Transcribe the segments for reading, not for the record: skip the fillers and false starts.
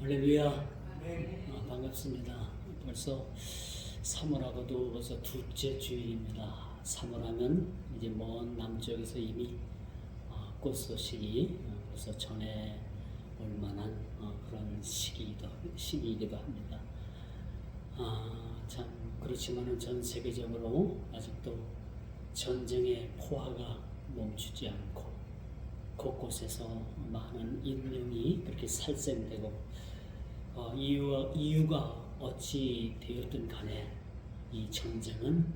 할렐루야. 반갑습니다. 벌써 3월하고도 벌써 둘째 주일입니다. 3월하면 이제 먼 남쪽에서 이미 꽃 소식이 벌써 전해 올 만한 그런 시기이기도 합니다. 참 그렇지만은 전 세계적으로 아직도 전쟁의 포화가 멈추지 않고 곳곳에서 많은 인명이 그렇게 살생되고 이유가 어찌 되었든 간에 이 전쟁은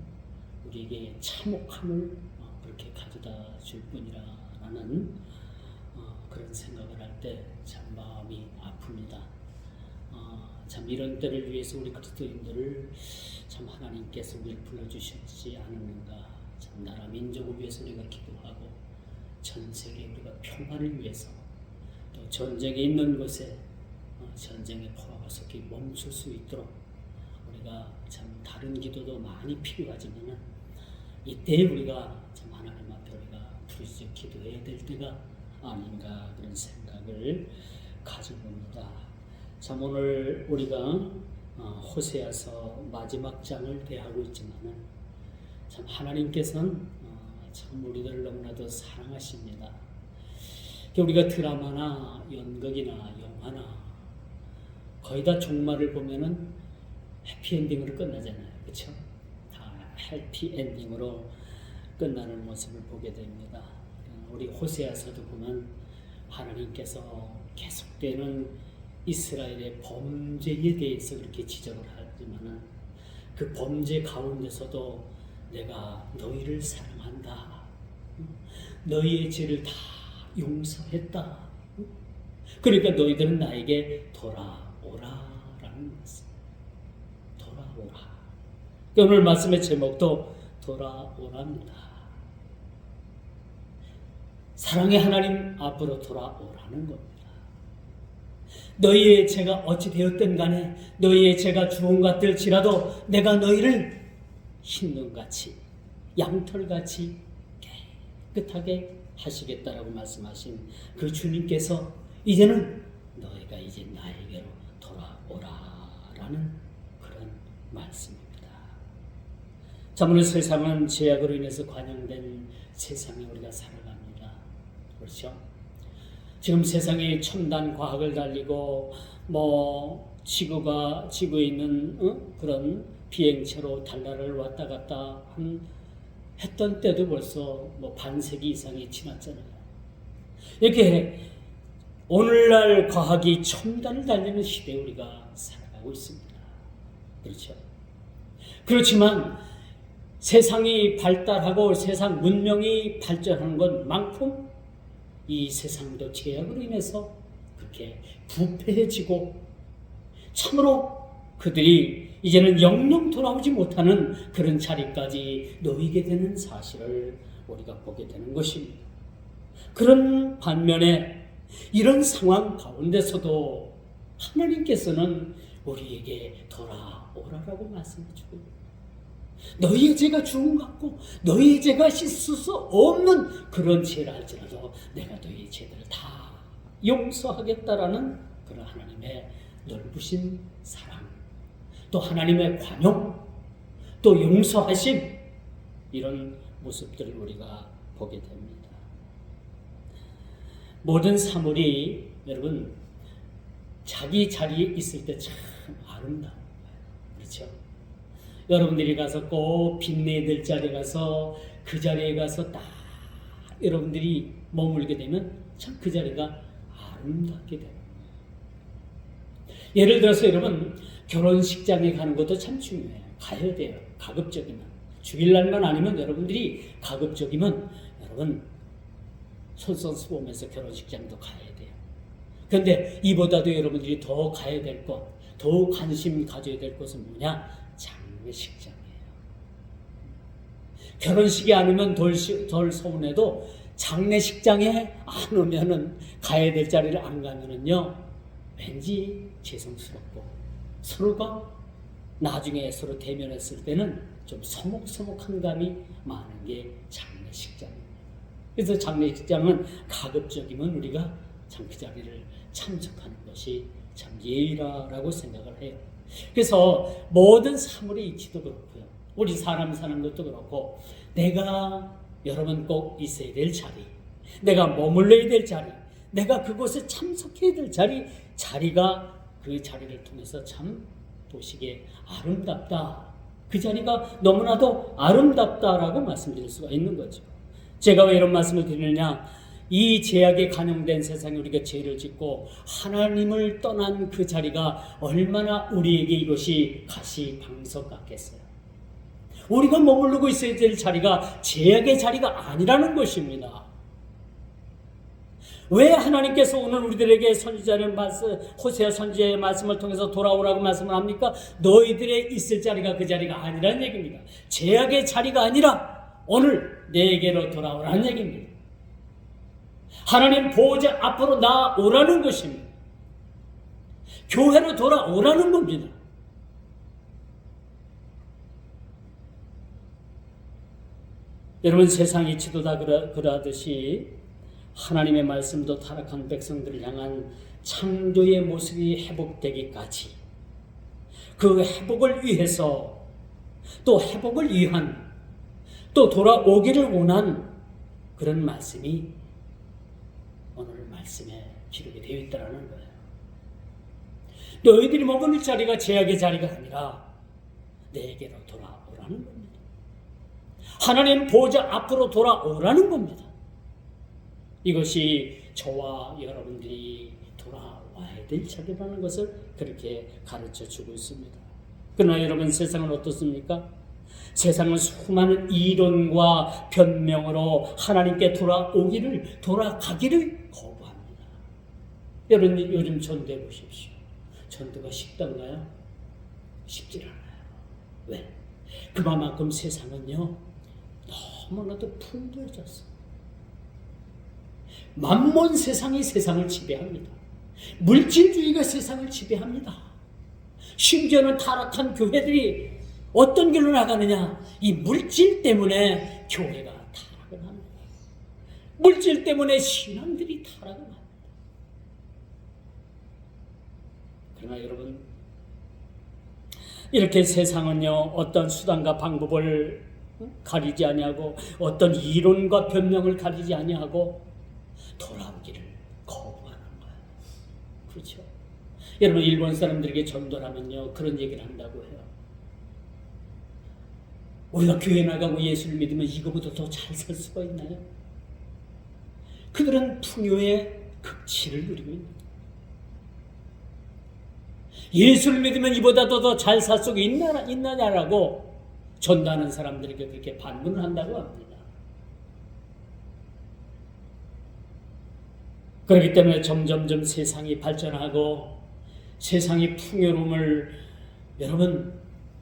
우리에게 참혹함을 그렇게 가져다 줄 뿐이라는 그런 생각을 할 때 참 마음이 아픕니다. 참 이런 때를 위해서 우리 그리스도인들을 참 하나님께서 우리를 불러주셨지 않았는가. 참 나라 민족을 위해서 우리가 기도하고 전 세계 우리가 평화를 위해서 또 전쟁이 있는 곳에 전쟁의 포화가 속히 멈출 수 있도록 우리가 참 다른 기도도 많이 필요하지만은 이때 우리가 참 하나님 앞에 우리가 부르짖어 기도해야 될 때가 아닌가 그런 생각을 가져봅니다. 참 오늘 우리가 호세아서 마지막 장을 대하고 있지만은 참 하나님께서는 참 우리들을 너무나도 사랑하십니다. 우리가 드라마나 연극이나 영화나 거의 다 종말을 보면은 해피엔딩으로 끝나잖아요. 그렇죠? 다 해피엔딩으로 끝나는 모습을 보게 됩니다. 우리 호세아서도 보면 하나님께서 계속되는 이스라엘의 범죄에 대해서 그렇게 지적을 하지만은 그 범죄 가운데서도 내가 너희를 사랑한다. 너희의 죄를 다 용서했다. 그러니까 너희들은 나에게 돌아오라라는 말씀. 돌아오라. 오늘 말씀의 제목도 돌아오랍니다. 사랑의 하나님 앞으로 돌아오라는 겁니다. 너희의 죄가 어찌 되었든 간에 너희의 죄가 주홍 같을지라도 내가 너희를 흰눈같이 양털같이 깨끗하게 하시겠다라고 말씀하신 그 주님께서 이제는 너희가 이제 나에게로 돌아오라라는 그런 말씀입니다. 자, 오늘 세상은 죄악으로 인해서 관영된 세상에 우리가 살아갑니다. 그렇죠? 지금 세상이 첨단 과학을 달리고 지구에 있는 그런 비행체로 달나라를 왔다 갔다 했던 때도 벌써 반세기 이상이 지났잖아요. 이렇게 오늘날 과학이 첨단을 달리는 시대에 우리가 살아가고 있습니다. 그렇죠? 그렇지만 세상이 발달하고 세상 문명이 발전하는 것만큼 이 세상도 죄악으로 인해서 그렇게 부패해지고 참으로 그들이 이제는 영영 돌아오지 못하는 그런 자리까지 놓이게 되는 사실을 우리가 보게 되는 것입니다. 그런 반면에 이런 상황 가운데서도 하나님께서는 우리에게 돌아오라라고 말씀해주고 너희의 죄가 주홍 같고 너희의 죄가 씻을 수 없는 그런 죄를 할지라도 내가 너희의 죄들을 다 용서하겠다라는 그런 하나님의 넓으신 사랑, 또 하나님의 관용, 또 용서하심, 이런 모습들을 우리가 보게 됩니다. 모든 사물이 여러분 자기 자리에 있을 때 참 아름다운 거예요. 그렇죠? 여러분들이 가서 꼭 빛내들 자리에 가서 그 자리에 가서 딱 여러분들이 머물게 되면 참 그 자리가 아름답게 됩니다. 예를 들어서 여러분 결혼식장에 가는 것도 참 중요해요. 가야 돼요. 가급적이면. 주일날만 아니면 여러분들이 가급적이면 여러분 솔선수범해서 결혼식장도 가야 돼요. 그런데 이보다도 여러분들이 더 가야 될 것, 더 관심 가져야 될 것은 뭐냐? 장례식장이에요. 결혼식이 아니면 덜 서운해도 장례식장에 안 오면은 가야 될 자리를 안 가면은요 왠지 죄송스럽고 서로가 나중에 서로 대면했을 때는 좀 서먹서먹한 감이 많은 게 장례식장입니다. 그래서 장례식장은 가급적이면 우리가 참 그 자리를 참석하는 것이 참 예의라고 생각을 해요. 그래서 모든 사물의 이치도 그렇고요. 우리 사람 사는 것도 그렇고 내가 여러분 꼭 있어야 될 자리, 내가 머물러야 될 자리, 내가 그곳에 참석해야 될 자리가 그 자리를 통해서 참 보시기에 아름답다. 그 자리가 너무나도 아름답다라고 말씀드릴 수가 있는 거죠. 제가 왜 이런 말씀을 드리느냐? 이 죄악에 간용된 세상에 우리가 죄를 짓고 하나님을 떠난 그 자리가 얼마나 우리에게 이것이 가시방석 같겠어요. 우리가 머무르고 있어야 될 자리가 죄악의 자리가 아니라는 것입니다. 왜 하나님께서 오늘 우리들에게 선지자의 말씀, 호세아 선지자의 말씀을 통해서 돌아오라고 말씀을 합니까? 너희들의 있을 자리가 그 자리가 아니라는 얘기입니다. 죄악의 자리가 아니라 오늘 내게로 돌아오라는 얘기입니다. 하나님 보호자 앞으로 나오라는 것입니다. 교회로 돌아오라는 겁니다. 여러분 세상 이치도 다 그러하듯이 하나님의 말씀도 타락한 백성들을 향한 창조의 모습이 회복되기까지 그 회복을 위해서 또 회복을 위한 또 돌아오기를 원한 그런 말씀이 오늘 말씀에 기록이 되어 있다는 거예요. 너희들이 머무를 자리가 죄악의 자리가 아니라 내게로 돌아오라는 겁니다. 하나님 보호자 앞으로 돌아오라는 겁니다. 이것이 저와 여러분들이 돌아와야 될 자리라는 것을 그렇게 가르쳐 주고 있습니다. 그러나 여러분 세상은 어떻습니까? 세상은 수많은 이론과 변명으로 하나님께 돌아가기를 거부합니다. 여러분 요즘 전도해 보십시오. 전도가 쉽던가요? 쉽지 않아요. 왜? 그만큼 세상은요 너무나도 풍부해졌어요. 만몬 세상이 세상을 지배합니다. 물질주의가 세상을 지배합니다. 심지어는 타락한 교회들이 어떤 길로 나가느냐? 이 물질 때문에 교회가 타락을 합니다. 물질 때문에 신앙들이 타락을 합니다. 그러나 여러분 이렇게 세상은요 어떤 수단과 방법을 가리지 아니하고 어떤 이론과 변명을 가리지 아니하고 돌아오기를 거부하는 거예요. 그렇죠? 여러분 일본 사람들에게 전도하면요 그런 얘기를 한다고 해요. 우리가 교회 나가고 예수를 믿으면 이거보다 더 잘 살 수가 있나요? 그들은 풍요의 극치를 누리고 있는 거예요. 예수를 믿으면 이보다 더 잘 살 수가 있느냐라고 전도하는 사람들에게 그렇게 반문을 한다고 합니다. 그렇기 때문에 점점점 세상이 발전하고 세상이 풍요로움을 여러분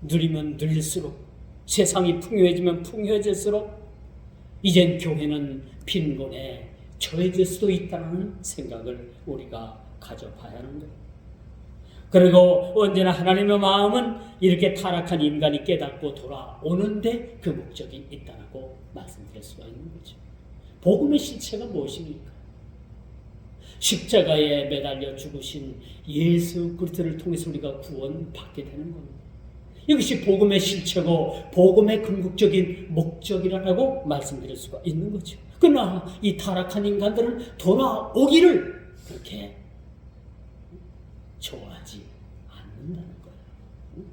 누리면 누릴수록 세상이 풍요해지면 풍요해질수록 이젠 교회는 빈곤에 처해질 수도 있다는 생각을 우리가 가져봐야 하는 거예요. 그리고 언제나 하나님의 마음은 이렇게 타락한 인간이 깨닫고 돌아오는데 그 목적이 있다고 말씀드릴 수가 있는 거죠. 복음의 실체가 무엇입니까? 십자가에 매달려 죽으신 예수 그리스도를 통해서 우리가 구원받게 되는 겁니다. 이것이 복음의 실체고 복음의 궁극적인 목적이라고 말씀드릴 수가 있는 거죠. 그러나 이 타락한 인간들은 돌아오기를 그렇게 좋아하지 않는다는 거예요.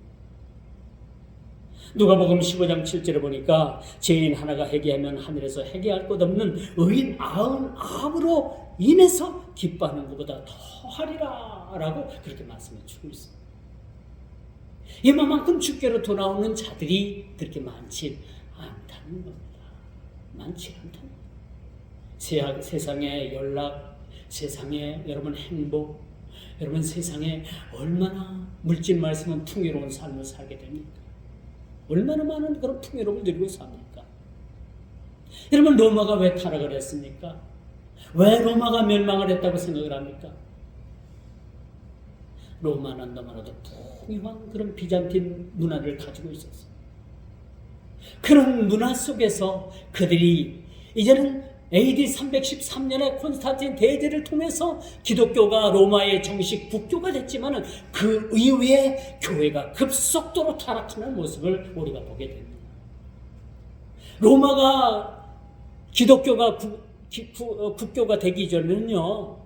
누가복음 15장 7절에 보니까 죄인 하나가 회개하면 하늘에서 회개할 것 없는 의인 99으로 인해서 기뻐하는 것보다 더하리라 라고 그렇게 말씀해 주고 있습니다. 이만큼 주께로 돌아오는 자들이 그렇게 많지 않다는 겁니다. 많지 않다는 겁니다. 세상의 연락, 세상의 여러분 행복, 여러분 세상에 얼마나 물질 말씀은 풍요로운 삶을 살게 됩니까? 얼마나 많은 그런 풍요로움을 누리고 삽니까? 여러분 로마가 왜 타락을 했습니까? 왜 로마가 멸망을 했다고 생각을 합니까? 로마는 너무나도 풍요한 그런 비잔틴 문화를 가지고 있었어요. 그런 문화 속에서 그들이 이제는 AD 313년에 콘스탄틴 대제를 통해서 기독교가 로마의 정식 국교가 됐지만 그 이후에 교회가 급속도로 타락하는 모습을 우리가 보게 됩니다. 로마가 기독교가 국교가 되기 전에는요,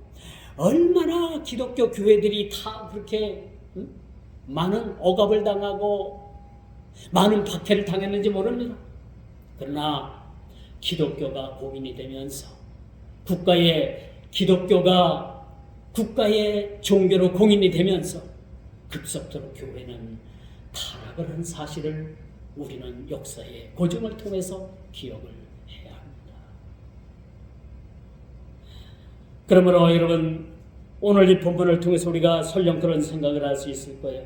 얼마나 기독교 교회들이 다 그렇게 많은 억압을 당하고 많은 박해를 당했는지 모릅니다. 그러나 기독교가 공인이 되면서 기독교가 국가의 종교로 공인이 되면서 급속도로 교회는 타락을 한 사실을 우리는 역사의 고증을 통해서 기억을 해야 합니다. 그러므로 여러분, 오늘 이 본문을 통해서 우리가 설령 그런 생각을 할 수 있을 거예요.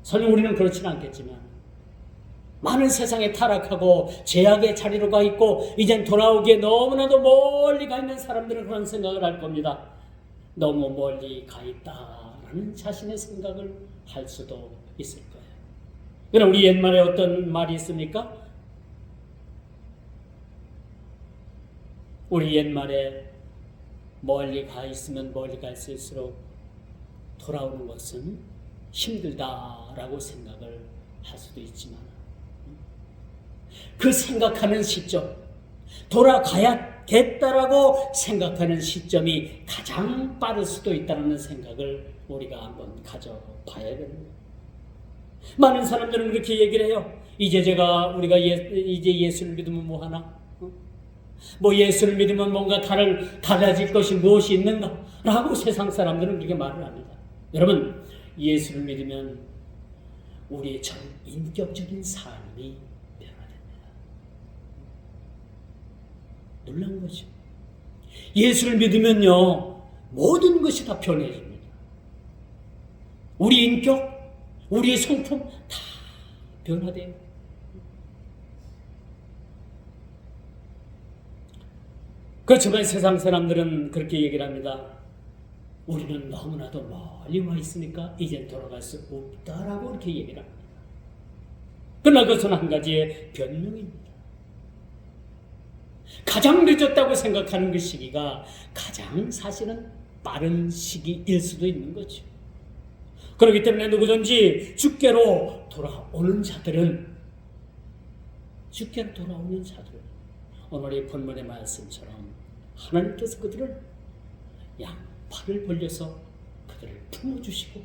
설령 우리는 그렇지는 않겠지만 많은 세상에 타락하고 죄악의 자리로 가 있고 이젠 돌아오기에 너무나도 멀리 가 있는 사람들은 그런 생각을 할 겁니다. 너무 멀리 가 있다라는 자신의 생각을 할 수도 있을 거예요. 그럼 우리 옛말에 어떤 말이 있습니까? 우리 옛말에 멀리 가 있으면 멀리 갈수록 돌아오는 것은 힘들다라고 생각을 할 수도 있지만 그 생각하는 시점, 돌아가야겠다라고 생각하는 시점이 가장 빠를 수도 있다는 생각을 우리가 한번 가져봐야 됩니다. 많은 사람들은 그렇게 얘기를 해요. 이제 예수를 믿으면 뭐 하나? 뭐 예수를 믿으면 뭔가 달라질 것이 무엇이 있는가? 라고 세상 사람들은 그렇게 말을 합니다. 여러분, 예수를 믿으면 우리의 전 인격적인 삶이 변화됩니다. 놀라운 거죠. 예수를 믿으면요, 모든 것이 다 변해집니다. 우리 인격, 우리의 성품 다 변화돼요. 그렇지만 세상 사람들은 그렇게 얘기를 합니다. 우리는 너무나도 멀리 와 있으니까 이젠 돌아갈 수 없다라고 이렇게 얘기를 합니다. 그러나 그것은 한 가지의 변명입니다. 가장 늦었다고 생각하는 그 시기가 가장 사실은 빠른 시기일 수도 있는 거죠. 그렇기 때문에 누구든지 주께로 돌아오는 자들은 오늘의 본문의 말씀처럼 하나님께서 그들을 양팔을 벌려서 그들을 품어주시고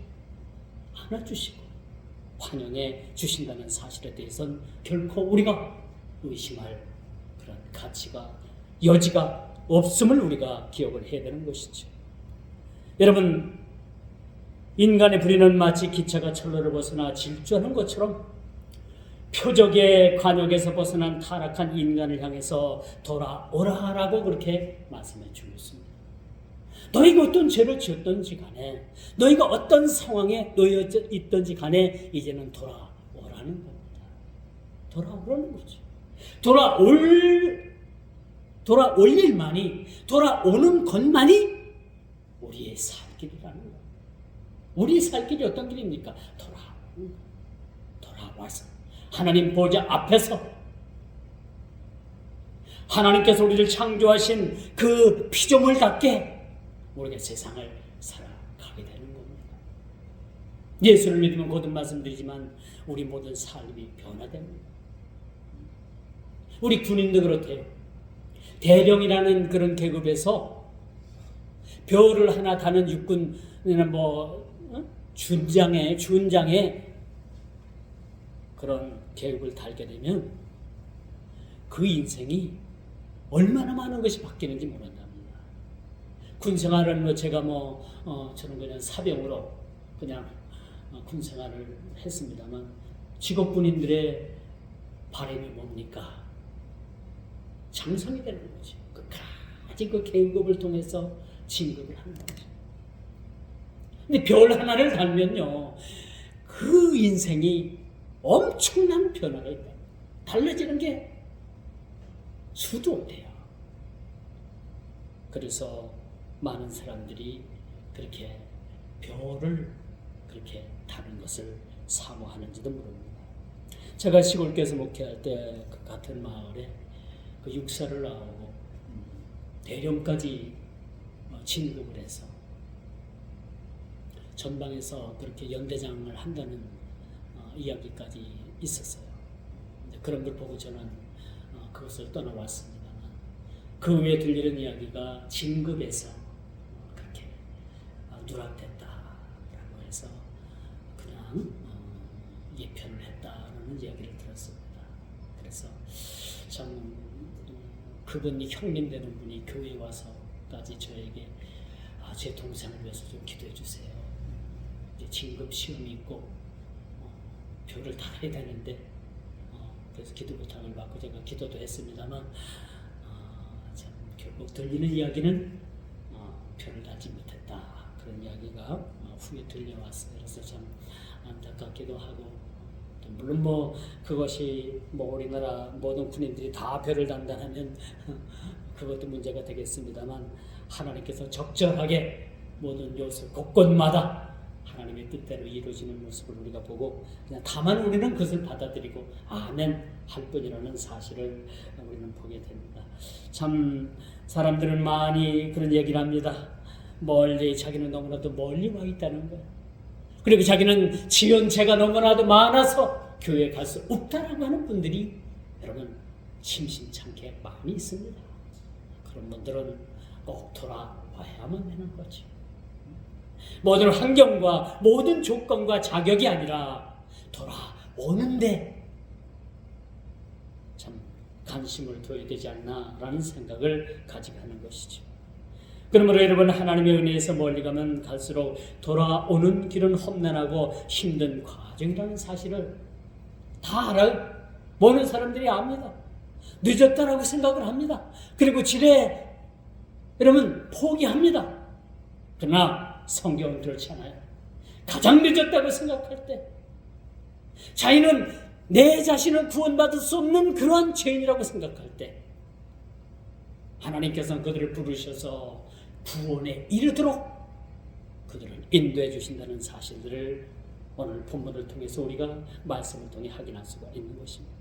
안아주시고 환영해 주신다는 사실에 대해서는 결코 우리가 의심할 그런 가치가 여지가 없음을 우리가 기억을 해야 되는 것이죠. 여러분, 인간의 불의는 마치 기차가 철로를 벗어나 질주하는 것처럼 표적의 관역에서 벗어난 타락한 인간을 향해서 돌아오라라고 그렇게 말씀해 주고 있습니다. 너희가 어떤 죄를 지었던지 간에, 너희가 어떤 상황에 놓여 있던지 간에 이제는 돌아오라는 겁니다. 돌아오라는 거죠. 돌아올 일만이, 돌아오는 것만이 우리의 살 길이라는 거예요. 우리의 살 길이 어떤 길입니까? 돌아와서 하나님 보좌 앞에서 하나님께서 우리를 창조하신 그 피조물답게 우리가 세상을 살아가게 되는 겁니다. 예수를 믿으면 거듭 말씀드리지만 우리 모든 삶이 변화됩니다. 우리 군인도 그렇대요. 대령이라는 그런 계급에서 벼를 하나 다는 육군이나 준장에 그런 계급을 달게 되면 그 인생이 얼마나 많은 것이 바뀌는지 모른답니다. 군생활은 제가 저는 그냥 사병으로 그냥 군생활을 했습니다만 직업군인들의 바람이 뭡니까? 장성이 되는 거죠. 끝까지 그 계급을 통해서 진급을 하는 거죠. 근데 별 하나를 달면요, 그 인생이 엄청난 변화가 있다. 달라지는 게 수도 없대요. 그래서 많은 사람들이 그렇게 별을 그렇게 다는 것을 사모하는지도 모릅니다. 제가 시골교회에서 목회할 때 그 같은 마을에 그 육사를 나오고 대령까지 진급을 해서 전방에서 그렇게 연대장을 한다는 이야기까지 있었어요. 그런 걸 보고 저는 그것을 떠나왔습니다만, 그 후에 들리는 이야기가 진급에서 그렇게 누락됐다라고 해서 그냥 예편을 했다라는 이야기를 들었습니다. 그래서 참 그분이 형님 되는 분이 교회에 와서까지 저에게 제 동생을 위해서 좀 기도해 주세요. 이제 진급 시험이 있고 표를 달아야 되는데 그래서 기도 부탁을 받고 제가 기도도 했습니다만 참 결국 들리는 이야기는 표를 달지 못했다, 그런 이야기가 후에 들려왔어요. 그래서 참 안타깝기도 하고, 물론 그것이 우리나라 모든 군인들이 다 표를 단다면 그것도 문제가 되겠습니다만, 하나님께서 적절하게 모든 요소 곳곳마다 하나님의 뜻대로 이루어지는 모습을 우리가 보고, 그냥 다만 우리는 그것을 받아들이고 아멘 할 뿐이라는 사실을 우리는 보게 됩니다. 참 사람들은 많이 그런 얘기를 합니다. 멀리, 자기는 너무나도 멀리 와 있다는 거예요. 그리고 자기는 지연체가 너무나도 많아서 교회에 갈 수 없다라고 하는 분들이 여러분 심심찮게 많이 있습니다. 그런 분들은 꼭 돌아와야만 되는 거죠. 모든 환경과 모든 조건과 자격이 아니라 돌아오는데 참 관심을 둬야 되지 않나라는 생각을 가지게 하는 것이죠. 그러므로 여러분, 하나님의 은혜에서 멀리 가면 갈수록 돌아오는 길은 험난하고 힘든 과정이라는 사실을 다 알아요. 모든 사람들이 압니다. 늦었다라고 생각을 합니다. 그리고 지레 여러분 포기합니다. 그러나 성경은 그렇지 않아요. 가장 늦었다고 생각할 때, 자기는 내 자신을 구원받을 수 없는 그러한 죄인이라고 생각할 때, 하나님께서는 그들을 부르셔서 구원에 이르도록 그들을 인도해 주신다는 사실들을 오늘 본문을 통해서 우리가 말씀을 통해 확인할 수가 있는 것입니다.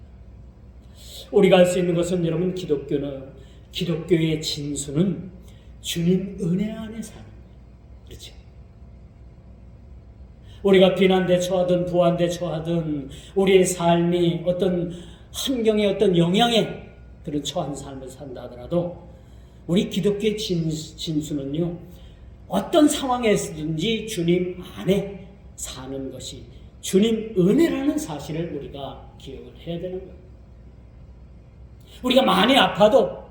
우리가 알 수 있는 것은, 여러분, 기독교의 진수는 주님 은혜 안에 사는 거예요. 그렇죠? 우리가 비난대 처하든 부한대 처하든 우리의 삶이 어떤 환경의 어떤 영향에 그런 처한 삶을 산다 하더라도, 우리 기독교의 진수는요, 어떤 상황에서든지 주님 안에 사는 것이 주님 은혜라는 사실을 우리가 기억을 해야 되는 거예요. 우리가 많이 아파도,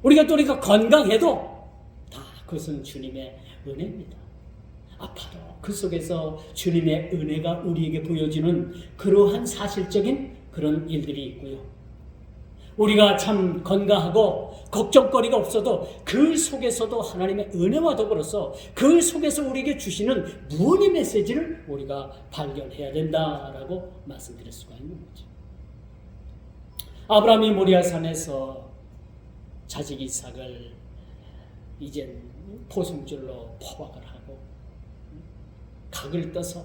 우리가 건강해도 다 그것은 주님의 은혜입니다. 아파도 그 속에서 주님의 은혜가 우리에게 보여주는 그러한 사실적인 그런 일들이 있고요. 우리가 참 건강하고 걱정거리가 없어도 그 속에서도 하나님의 은혜와 더불어서 그 속에서 우리에게 주시는 무언의 메시지를 우리가 발견해야 된다라고 말씀드릴 수가 있는 거죠. 아브라함이 모리아산에서 자식 이삭을 이젠 포승줄로 포박을 하고 각을 떠서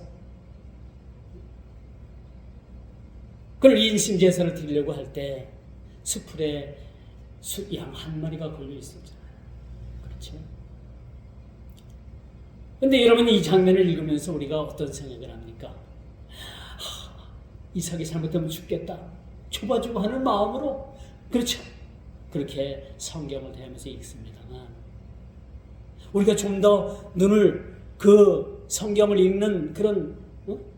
그걸 인신제사를 드리려고 할 때 수풀에 양 한 마리가 걸려 있었잖아요. 그렇죠? 근데 여러분, 이 장면을 읽으면서 우리가 어떤 생각을 합니까? 이삭이 잘못하면 죽겠다, 좁아주고 하는 마음으로, 그렇죠? 그렇게 성경을 대하면서 읽습니다만, 우리가 좀 더 눈을 그 성경을 읽는 그런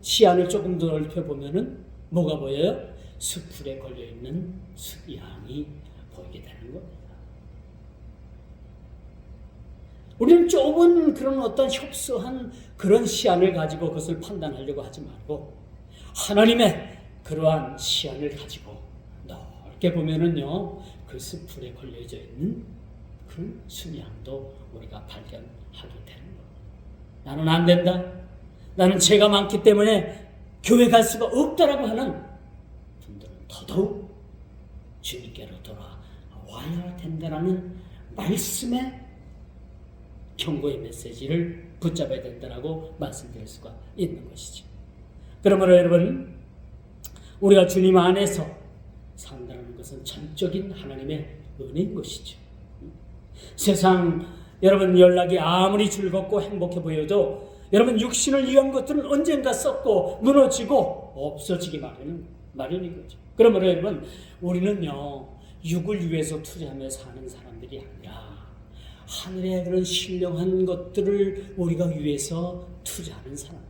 시야를 조금 더 넓혀보면은 뭐가 보여요? 수풀에 걸려있는 숫양이 보이게 되는 겁니다. 우리는 좁은 그런 어떤 협소한 그런 시안을 가지고 그것을 판단하려고 하지 말고, 하나님의 그러한 시안을 가지고 넓게 보면은요, 그 수풀에 걸려져 있는 그 순양도 우리가 발견하게 되는 겁니다. 나는 안 된다, 나는 죄가 많기 때문에 교회 갈 수가 없다라고 하는 분들은 더더욱 주님께로 돌아와야 된다라는 말씀의 경고의 메시지를 붙잡아야 된다라고 말씀드릴 수가 있는 것이죠. 그러므로 여러분, 우리가 주님 안에서 산다는 것은 전적인 하나님의 은혜인 것이죠. 세상 여러분 연락이 아무리 즐겁고 행복해 보여도 여러분 육신을 위한 것들은 언젠가 썩고 무너지고 없어지기 마련인 거죠. 그러므로 여러분 우리는요 육을 위해서 투자하며 사는 사람들이 아니라 하늘의 그런 신령한 것들을 우리가 위해서 투자하는 사람들,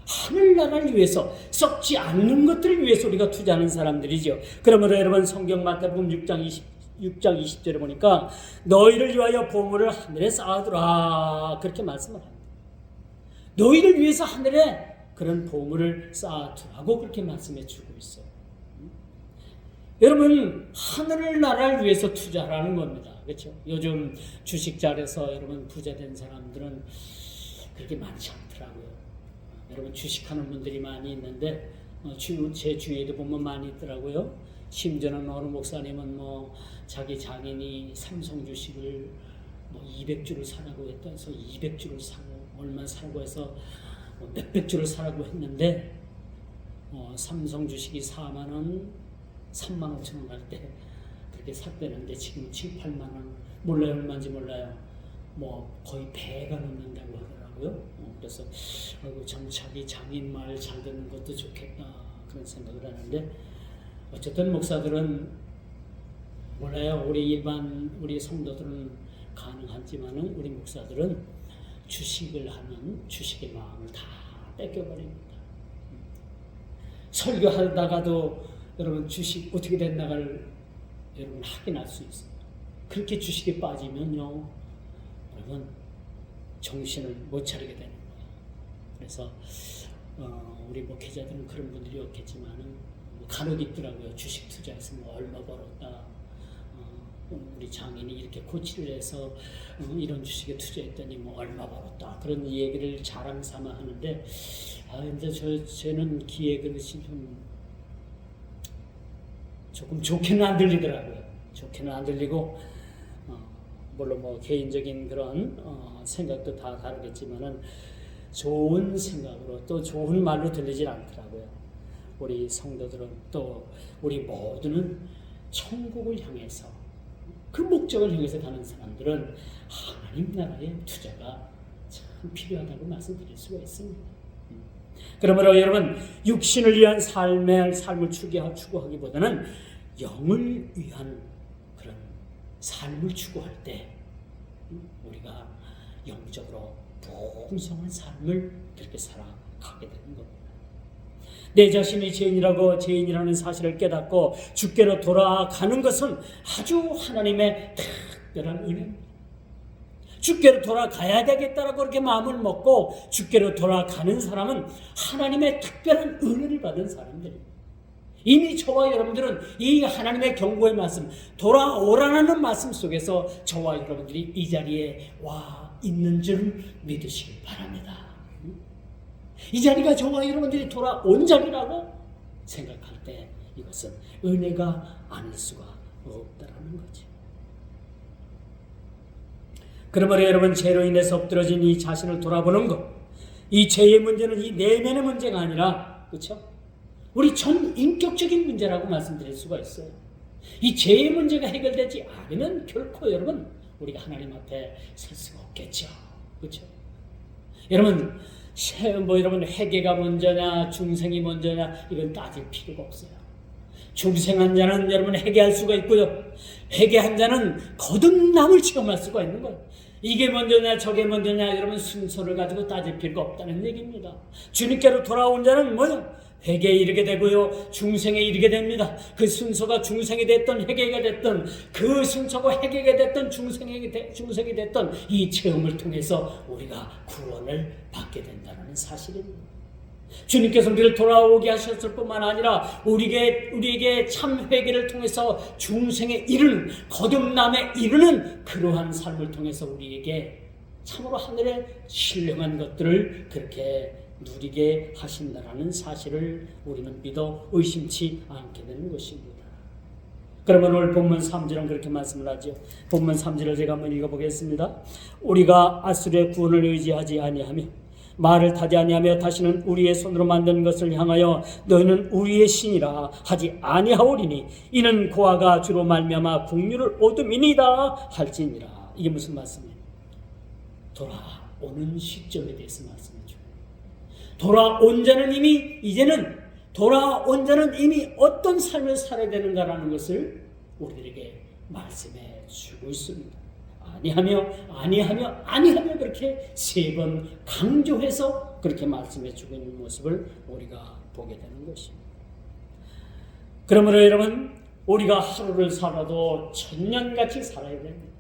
하늘나라를 위해서 썩지 않는 것들을 위해서 우리가 투자하는 사람들이죠. 그러므로 여러분 성경 마태복음 6장 20절에 보니까 너희를 위하여 보물을 하늘에 쌓아두라 그렇게 말씀을 합니다. 너희를 위해서 하늘에 그런 보물을 쌓아두라고 그렇게 말씀해 주고 있어요. 여러분 하늘나라를 위해서 투자하라는 겁니다. 그렇죠? 요즘 주식 잘해서 여러분 부자 된 사람들은 그렇게 많지 않더라고요. 여러분 주식하는 분들이 많이 있는데 제 주위에도 보면 많이 있더라고요. 심지어는 어느 목사님은 자기 장인이 삼성 주식을 200주를 사라고 했다서 200주를 사고 얼마 사고 해서 몇백 주를 사라고 했는데 삼성 주식이 4만 원, 3만 5천 원 갈 때 그렇게 샀대는데 지금 7, 8만 원 몰라요. 얼마인지 몰라요. 거의 배가 넘는다고 하더라고요. 그래서 참 자기 장인 말 잘 듣는 것도 좋겠다 그런 생각을 하는데 어쨌든 목사들은 몰라요. 우리 성도들은 가능하지만은 우리 목사들은 주식을 하면 주식의 마음을 다 뺏겨버립니다. 설교하다가도 여러분 주식 어떻게 됐나를 여러분 확인할 수 있어요. 그렇게 주식에 빠지면요 여러분 정신을 못 차리게 되는 거예요. 그래서 우리 목회자들은 그런 분들이 없겠지만은 간혹 있더라고요. 주식 투자해서 얼마 벌었다. 우리 장인이 이렇게 코치를 해서 이런 주식에 투자했더니 얼마 벌었다. 그런 얘기를 자랑 삼아 하는데 이제 저는 귀에 그릇이 조금 좋게는 안 들리더라고요. 좋게는 안 들리고 물론 개인적인 그런 생각도 다 다르겠지만은 좋은 생각으로 또 좋은 말로 들리질 않더라고요. 우리 성도들은 또 우리 모두는 천국을 향해서 그 목적을 향해서 가는 사람들은 하나님 나라의 투자가 참 필요하다고 말씀드릴 수가 있습니다. 그러므로 여러분 육신을 위한 삶을 추구하기보다는 영을 위한 그런 삶을 추구할 때 우리가 영적으로 풍성한 삶을 그렇게 살아가게 되는 겁니다. 내 자신이 죄인이라는 사실을 깨닫고 주께로 돌아가는 것은 아주 하나님의 특별한 은혜입니다. 주께로 돌아가야 되겠다라고 그렇게 마음을 먹고 주께로 돌아가는 사람은 하나님의 특별한 은혜를 받은 사람들입니다. 이미 저와 여러분들은 이 하나님의 경고의 말씀, 돌아오라는 말씀 속에서 저와 여러분들이 이 자리에 와 있는 줄 믿으시길 바랍니다. 이 자리가 저와 여러분들이 돌아온 자리라고 생각할 때 이것은 은혜가 아닐 수가 없다라는 거죠. 그러므로 여러분 죄로 인해서 엎드러진 이 자신을 돌아보는 것, 이 죄의 문제는 이 내면의 문제가 아니라 그렇죠? 우리 전 인격적인 문제라고 말씀드릴 수가 있어요. 이 죄의 문제가 해결되지 않으면 결코 여러분 우리가 하나님 앞에 설 수가 없겠죠. 그렇죠? 여러분 여러분 회개가 먼저냐 중생이 먼저냐 이건 따질 필요가 없어요. 중생한 자는 여러분 회개할 수가 있고요. 회개한 자는 거듭남을 체험할 수가 있는 거예요. 이게 먼저냐 저게 먼저냐 여러분 순서를 가지고 따질 필요가 없다는 얘기입니다. 주님께로 돌아온 자는 뭐요? 회개에 이르게 되고요. 중생에 이르게 됩니다. 그 순서가 중생이 됐던 회개가 됐던 그 순서가 회개가 됐던 중생이 됐던 이 체험을 통해서 우리가 구원을 받게 된다는 사실입니다. 주님께서 우리를 돌아오게 하셨을 뿐만 아니라 우리에게 참 회개를 통해서 중생에 이르는 거듭남에 이르는 그러한 삶을 통해서 우리에게 참으로 하늘의 신령한 것들을 그렇게 누리게 하신다라는 사실을 우리는 믿어 의심치 않게 되는 것입니다. 그러면 오늘 본문 3절은 그렇게 말씀을 하죠. 본문 3절을 제가 한번 읽어보겠습니다. 우리가 아수르의 구원을 의지하지 아니하며 말을 타지 아니하며 다시는 우리의 손으로 만든 것을 향하여 너희는 우리의 신이라 하지 아니하오리니 이는 고아가 주로 말미암아 국류를 얻음이니이다 할지니라. 이게 무슨 말씀이에요? 돌아오는 시점에 대해서 말씀해줘요. 돌아온 자는 이미 어떤 삶을 살아야 되는가라는 것을 우리들에게 말씀해 주고 있습니다. 아니하며 그렇게 3번 강조해서 그렇게 말씀해 주고 있는 모습을 우리가 보게 되는 것입니다. 그러므로 여러분, 우리가 하루를 살아도 천년같이 살아야 됩니다.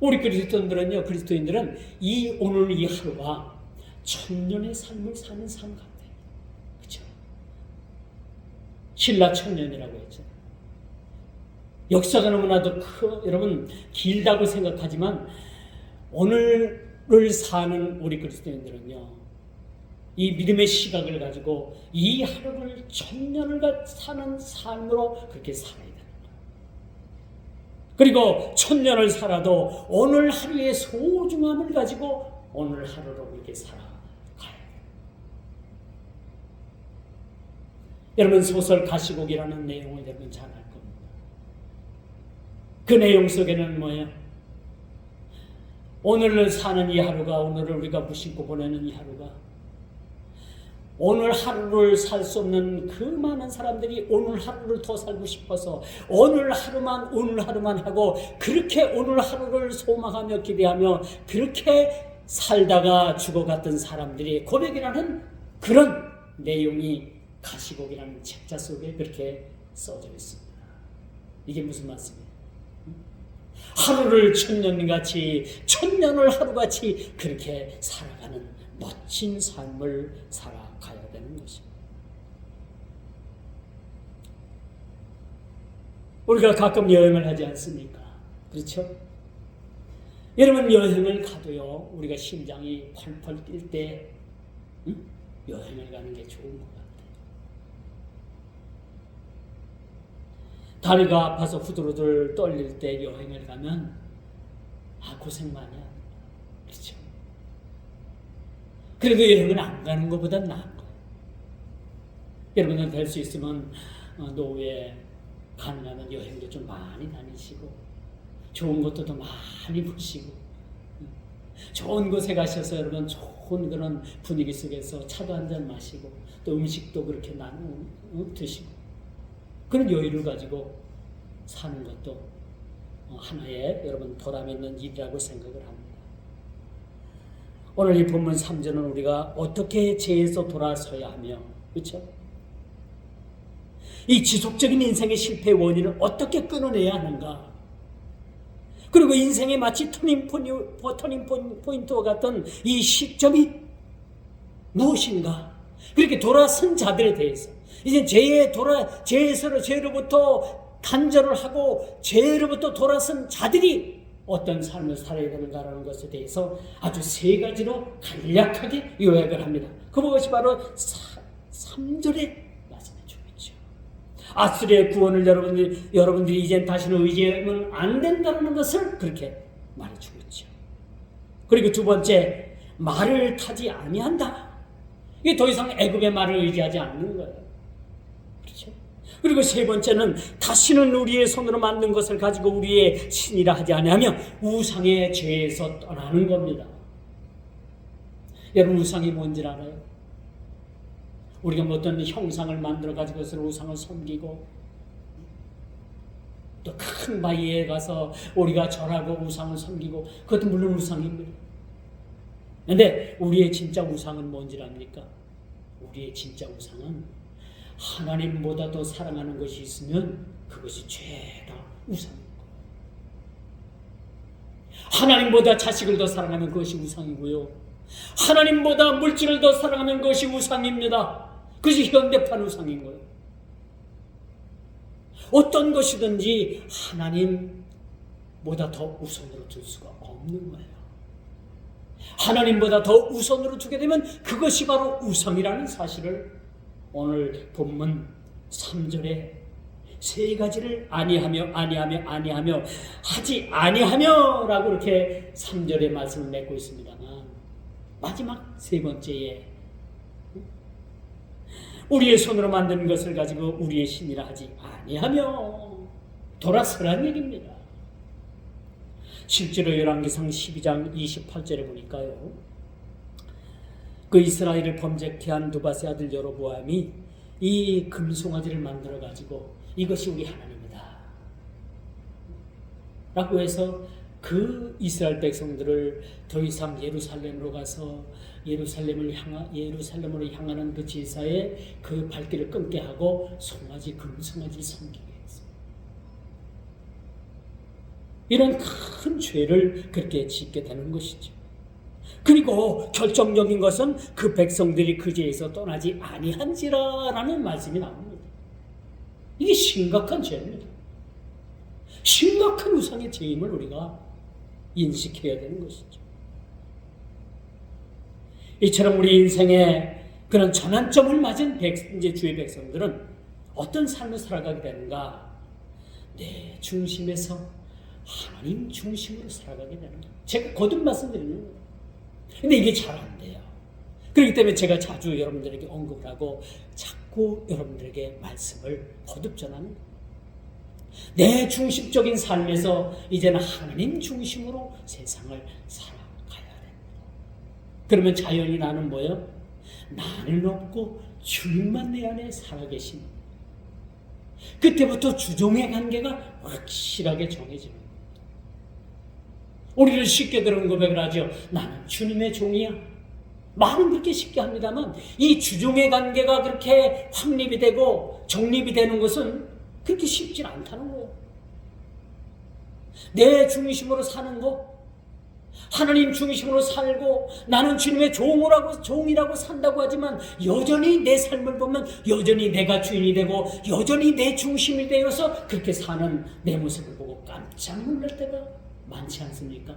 우리 그리스도인들은 오늘 이 하루가 천년의 삶을 사는 삶 같아요. 그렇죠? 신라 천년이라고 했죠. 역사가 너무나도 여러분 길다고 생각하지만 오늘을 사는 우리 그리스도인들은요, 이 믿음의 시각을 가지고 이 하루를 천년을 사는 삶으로 그렇게 살아야 됩니다. 그리고 천년을 살아도 오늘 하루의 소중함을 가지고 오늘 하루로 그렇게 살아가야 돼요. 여러분, 소설 가시곡이라는 내용을 여러분 잘 알 겁니다. 그 내용 속에는 뭐예요? 오늘을 사는 이 하루가, 오늘을 우리가 무심코 보내는 이 하루가, 오늘 하루를 살 수 없는 그 많은 사람들이 오늘 하루를 더 살고 싶어서 오늘 하루만 하고 그렇게 오늘 하루를 소망하며 기대하며 그렇게 살다가 죽어갔던 사람들이 고백이라는 그런 내용이 가시곡이라는 책자 속에 그렇게 써져 있습니다. 이게 무슨 말씀이에요? 하루를 천년을 하루같이 그렇게 살아가는 멋진 삶을 살아가야 되는 것입니다. 우리가 가끔 여행을 하지 않습니까? 그렇죠? 여러분, 여행을 가도요, 우리가 심장이 펄펄 뛸 때 여행을 가는 게 좋은 것 같아요. 다리가 아파서 후들후들 떨릴 때 여행을 가면 고생 많이 합니다. 그렇죠? 그래도 여행을 안 가는 것보다 나은 거예요. 여러분은 될 수 있으면 노후에 가능하면 여행도 좀 많이 다니시고 좋은 것도 더 많이 보시고 좋은 곳에 가셔서 여러분 좋은 그런 분위기 속에서 차도 한잔 마시고 또 음식도 그렇게 나누어 드시고 그런 여유를 가지고 사는 것도 하나의 여러분 보람 있는 일이라고 생각을 합니다. 오늘 이 본문 3절은 우리가 어떻게 죄에서 돌아서야 하며, 그렇죠? 이 지속적인 인생의 실패의 원인을 어떻게 끊어내야 하는가, 그리고 인생에 마치 터닝 포인트와 같은 이 시점이 무엇인가, 그렇게 돌아선 자들에 대해서 이제 죄로부터 단절을 하고 죄로부터 돌아선 자들이 어떤 삶을 살아야 되는가라는 것에 대해서 아주 3가지로 간략하게 요약을 합니다. 그것이 바로 3절에 말씀해 주고 있죠. 아수리의 구원을 여러분들이 이젠 다시는 의지하면 안 된다는 것을 그렇게 말해주고 있죠. 그리고 2번째, 말을 타지 아니한다. 이게 더 이상 애굽의 말을 의지하지 않는 거예요. 그렇죠? 그리고 3번째는 다시는 우리의 손으로 만든 것을 가지고 우리의 신이라 하지 아니하며 우상의 죄에서 떠나는 겁니다. 여러분, 우상이 뭔지 알아요? 우리가 어떤 형상을 만들어 가지고 그것을 우상을 섬기고 또 큰 바위에 가서 우리가 절하고 우상을 섬기고 그것도 물론 우상입니다. 그런데 우리의 진짜 우상은 뭔지 압니까? 우리의 진짜 우상은 하나님보다 더 사랑하는 것이 있으면 그것이 죄다 우상입니다. 하나님보다 자식을 더 사랑하면 그것이 우상이고요, 하나님보다 물질을 더 사랑하면 그것이 우상입니다. 그것이 현대판 우상인 거예요. 어떤 것이든지 하나님보다 더 우선으로 둘 수가 없는 거예요. 하나님보다 더 우선으로 두게 되면 그것이 바로 우상이라는 사실을 오늘 본문 3절에 3가지를 아니하며 하지 아니하며 라고 이렇게 3절의 말씀을 맺고 있습니다만, 마지막 세 번째에 우리의 손으로 만든 것을 가지고 우리의 신이라 하지 아니하며 돌아서란 얘기입니다. 실제로 열왕기상 12장 28절에 보니까요, 그 이스라엘을 범죄케 한 누밧의 아들 여로보암이 이 금송아지를 만들어 가지고 이것이 우리 하나님이다 라고 해서 그 이스라엘 백성들을 더 이상 예루살렘으로 가서 예루살렘으로 향하는 그 제사에 그 발길을 끊게 하고 금송아지 섬기게 했습니다. 이런 큰 죄를 그렇게 짓게 되는 것이죠. 그리고 결정적인 것은 그 백성들이 그 죄에서 떠나지 아니한지라라는 말씀이 나옵니다. 이게 심각한 죄입니다. 심각한 우상의 죄임을 우리가 인식해야 되는 것이죠. 이처럼 우리 인생에 그런 전환점을 맞은 이제 주의 백성들은 어떤 삶을 살아가게 되는가? 내 중심에서 하나님 중심으로 살아가게 되는 거예요. 제가 거듭 말씀드리는 거예요. 근데 이게 잘 안 돼요. 그렇기 때문에 제가 자주 여러분들에게 언급을 하고 자꾸 여러분들에게 말씀을 거듭 전합니다. 내 중심적인 삶에서 이제는 하나님 중심으로 세상을 살아가야 됩니다. 그러면 자연히 나는 뭐예요? 나는 없고 주님만 내 안에 살아계신, 그때부터 주종의 관계가 확실하게 정해지는 겁니다. 우리는 쉽게 그런 고백을 하죠. 나는 주님의 종이야. 말은 그렇게 쉽게 합니다만 이 주종의 관계가 그렇게 확립이 되고 정립이 되는 것은 그렇게 쉽지 않다는 거예요. 내 중심으로 사는 거, 하나님 중심으로 살고 나는 주님의 종이라고 산다고 하지만 여전히 내 삶을 보면 여전히 내가 주인이 되고 여전히 내 중심이 되어서 그렇게 사는 내 모습을 보고 깜짝 놀랄 때가 많지 않습니까?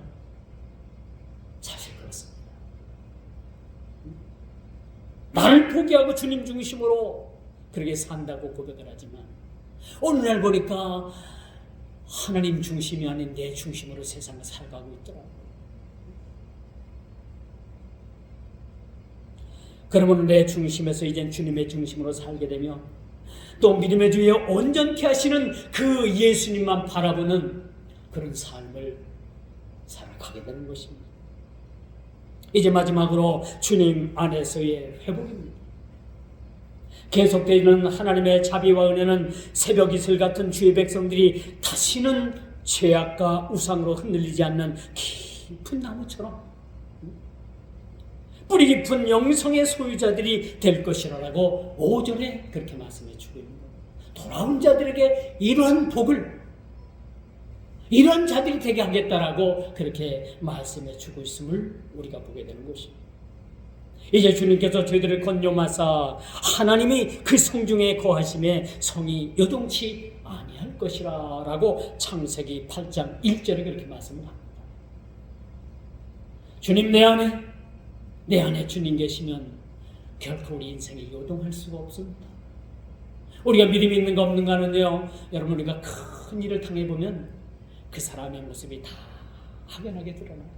사실 그렇습니다. 나를 포기하고 주님 중심으로 그렇게 산다고 고백을 하지만 어느 날 보니까 하나님 중심이 아닌 내 중심으로 세상을 살아가고 있더라고요. 그러면 내 중심에서 이젠 주님의 중심으로 살게 되면 또 믿음의 주에 온전케 하시는 그 예수님만 바라보는 그런 삶을 살아가게 되는 것입니다. 이제 마지막으로 주님 안에서의 회복입니다. 계속되는 하나님의 자비와 은혜는 새벽 이슬 같은 주의 백성들이 다시는 죄악과 우상으로 흔들리지 않는 깊은 나무처럼 뿌리 깊은 영성의 소유자들이 될 것이라고 5절에 그렇게 말씀해 주고 있는 겁니다. 돌아온 자들에게 이러한 복을, 이러한 자들이 되게 하겠다라고 그렇게 말씀해 주고 있음을 우리가 보게 되는 것입니다. 이제 주님께서 저희들을 건념하사 하나님이 그 성중에 거하심에 성이 요동치 아니할 것이라 라고 창세기 8장 1절에 그렇게 말씀을 합니다. 주님 내 안에 주님 계시면 결코 우리 인생이 요동할 수가 없습니다. 우리가 믿음이 있는가 없는가는요, 여러분 우리가 큰 일을 당해보면 그 사람의 모습이 다 확연하게 드러나요.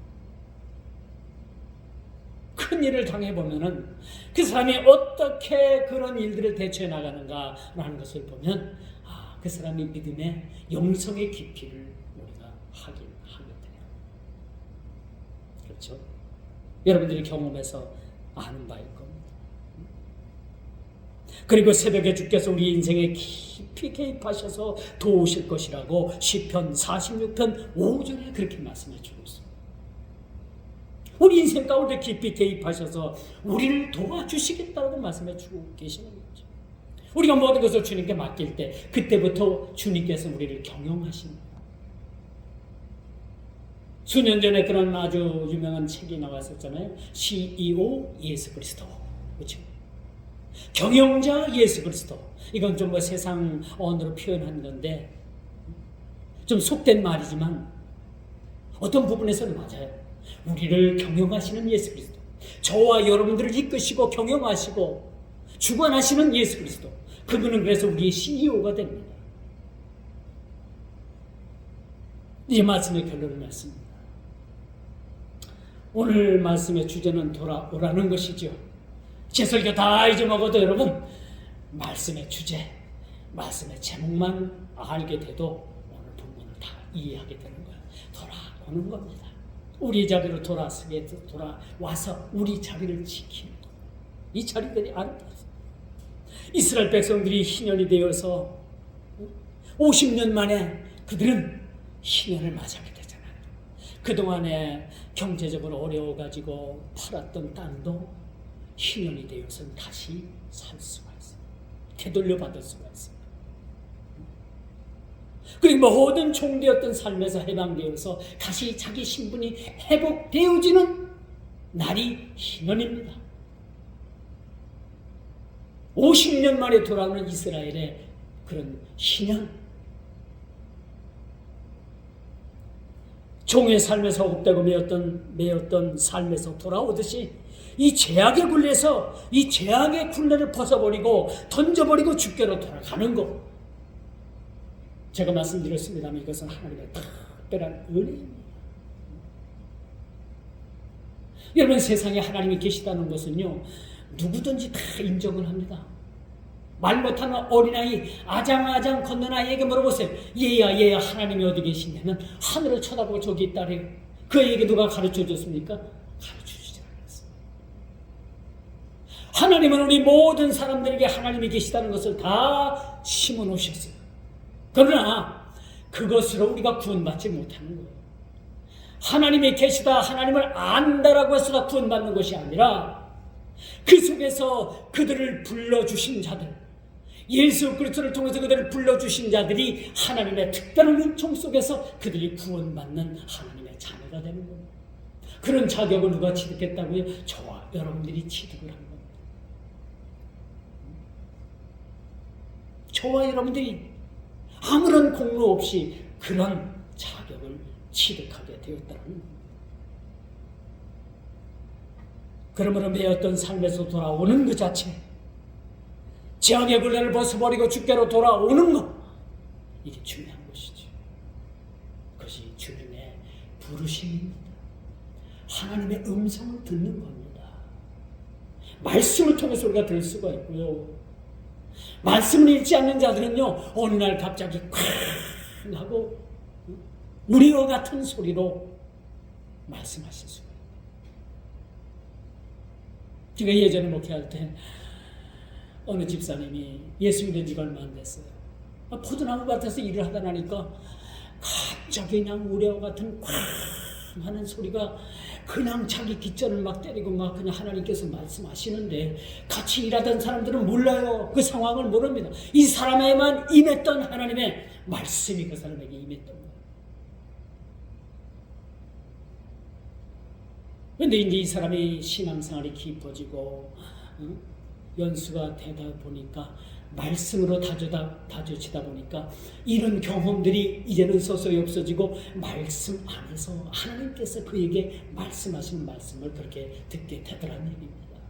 큰 일을 당해보면은 그 사람이 어떻게 그런 일들을 대처해 나가는가라는 것을 보면 그 사람이 믿음의 영성의 깊이를 우리가 확인하게 돼요. 그렇죠? 여러분들이 경험해서 아는 바일 겁니다. 그리고 새벽에 주께서 우리 인생에 깊이 개입하셔서 도우실 것이라고 시편 46편 5절에 그렇게 말씀해 주고 있습니다. 우리 인생 가운데 깊이 개입하셔서 우리를 도와주시겠다고 말씀해 주고 계시는 거죠. 우리가 모든 것을 주님께 맡길 때 그때부터 주님께서 우리를 경영하십니다. 수년 전에 그런 아주 유명한 책이 나왔었잖아요. CEO 예수 그리스도. 그렇죠? 경영자 예수 그리스도. 이건 좀 세상 언어로 표현한 건데 좀 속된 말이지만 어떤 부분에서는 맞아요. 우리를 경영하시는 예수 그리스도, 저와 여러분들을 이끄시고 경영하시고 주관하시는 예수 그리스도, 그분은 그래서 우리의 CEO가 됩니다. 이제 말씀의 결론을 맺습니다. 오늘 말씀의 주제는 돌아오라는 것이죠. 제 설교 다 잊어먹어도 여러분 말씀의 주제, 말씀의 제목만 알게 돼도 오늘 본문을 다 이해하게 되는 거예요. 돌아오는 겁니다. 우리 자리로 돌아와서 우리 자리를 지키는 것. 이 자리들이 아름답습니다. 이스라엘 백성들이 희년이 되어서 50년 만에 그들은 희년을 맞이하게 되잖아요. 그동안에 경제적으로 어려워가지고 팔았던 땅도 희년이 되어서 다시 살 수가 있어요. 되돌려 받을 수가 있어요. 그리고 모든 종되었던 삶에서 해방되어서 다시 자기 신분이 회복되어지는 날이 희년입니다. 50년 만에 돌아오는 이스라엘의 그런 희년. 종의 삶에서 헛되고 매였던 삶에서 돌아오듯이 이 죄악의 굴레에서 이 죄악의 굴레를 벗어버리고 던져버리고 주께로 돌아가는 것. 제가 말씀드렸습니다만 이것은 하나님의 특별한 은혜입니다. 여러분 세상에 하나님이 계시다는 것은요 누구든지 다 인정을 합니다. 말 못하는 어린아이 아장아장 걷는 아이에게 물어보세요. 얘야 하나님이 어디 계시냐면 하늘을 쳐다보고 저기 있다래요. 그 애에게 누가 가르쳐줬습니까? 가르쳐주지 않았어요. 하나님은 우리 모든 사람들에게 하나님이 계시다는 것을 다 심어놓으셨어요. 그러나 그것으로 우리가 구원받지 못하는 거예요. 하나님이 계시다, 하나님을 안다라고 해서 구원받는 것이 아니라 그 속에서 그들을 불러주신 자들, 예수 그리스도를 통해서 그들을 불러주신 자들이 하나님의 특별한 은총 속에서 그들이 구원받는 하나님의 자녀가 되는 겁니다. 그런 자격을 누가 취득했다고요? 저와 여러분들이 취득을 한 겁니다. 저와 여러분들이 아무런 공로 없이 그런 자격을 취득하게 되었다는 겁니다. 그러므로 매였던 삶에서 돌아오는 그 자체, 죄악의 굴레를 벗어버리고 주께로 돌아오는 것, 이게 중요한 것이죠. 그것이 주님의 부르심입니다. 하나님의 음성을 듣는 겁니다. 말씀을 통해서 우리가 들을 수가 있고요. 말씀을 읽지 않는 자들은요 어느 날 갑자기 쾅 하고 무리와 같은 소리로 말씀하실 수가 있어요. 제가 예전에 목회할 때 어느 집사님이 예수 믿은 지가 얼마 안 됐어요. 포도나무 밭에서 일을 하다 나니까 갑자기 그냥 우레와 같은 쾅 하는 소리가 그냥 자기 깃전을 막 때리고 막 그냥 하나님께서 말씀하시는데 같이 일하던 사람들은 몰라요. 그 상황을 모릅니다. 이 사람에게만 임했던 하나님의 말씀이 그 사람에게 임했던 거예요. 그런데 이제 이 사람이 신앙생활이 깊어지고 연수가 되다 보니까 말씀으로 다져지다 보니까 이런 경험들이 이제는 서서히 없어지고 말씀 안에서 하나님께서 그에게 말씀하시는 말씀을 그렇게 듣게 되더라는 얘기입니다.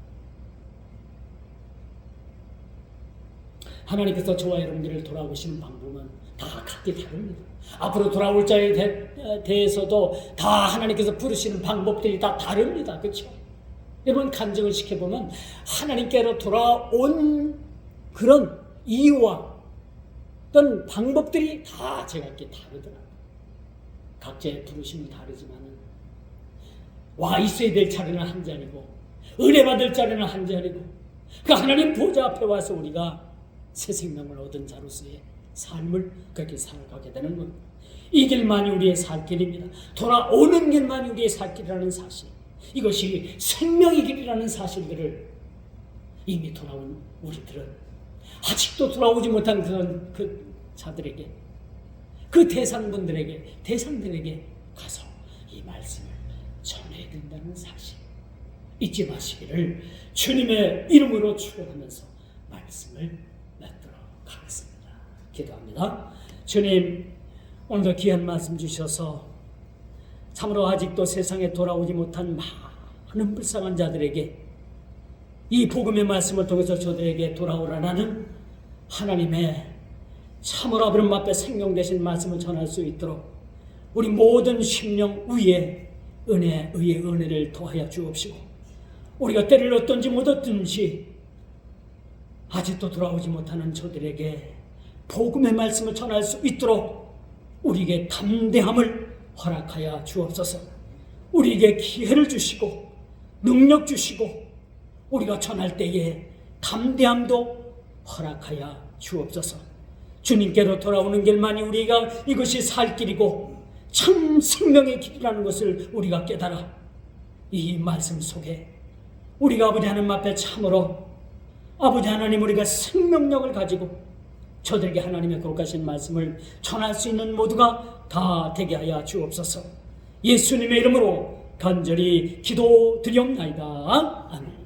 하나님께서 저와 여러분들을 돌아오시는 방법은 다 각기 다릅니다. 앞으로 돌아올 자에 대해서도 다 하나님께서 부르시는 방법들이 다 다릅니다. 그렇죠? 여러분 간증을 시켜보면 하나님께로 돌아온 그런 이유와 어떤 방법들이 다 제각기 다르더라고요. 각자의 부르심은 다르지만 와 있어야 될 자리는 한 자리고 은혜 받을 자리는 한 자리고 그 하나님 보좌 앞에 와서 우리가 새 생명을 얻은 자로서의 삶을 그렇게 살아가게 되는 겁니다. 이 길만이 우리의 살 길입니다. 돌아오는 길만이 우리의 살 길이라는 사실, 이것이 생명의 길이라는 사실들을 이미 돌아온 우리들은 아직도 돌아오지 못한 그런 그 자들에게, 그 대상들에게 가서 이 말씀을 전해야 된다는 사실 잊지 마시기를 주님의 이름으로 축원하면서 말씀을 맺도록 하겠습니다. 기도합니다. 주님, 오늘도 귀한 말씀 주셔서 참으로 아직도 세상에 돌아오지 못한 많은 불쌍한 자들에게 이 복음의 말씀을 통해서 저들에게 돌아오라는 하나님의 참으로 아버지 앞에 생명 되신 말씀을 전할 수 있도록 우리 모든 심령 위에 의의 은혜를 더하여 주옵시고, 우리가 때를 얻든지 못 얻든지 아직도 돌아오지 못하는 저들에게 복음의 말씀을 전할 수 있도록 우리에게 담대함을 허락하여 주옵소서. 우리에게 기회를 주시고 능력 주시고 우리가 전할 때에 담대함도 허락하여 주옵소서. 주님께로 돌아오는 길만이 우리가 이것이 살 길이고 참 생명의 길이라는 것을 우리가 깨달아 이 말씀 속에 우리가 아버지 하나님 앞에 참으로 아버지 하나님 우리가 생명력을 가지고 저들에게 하나님의 거룩하신 말씀을 전할 수 있는 모두가 다 되게 하여 주옵소서. 예수님의 이름으로 간절히 기도드리옵나이다. 아멘.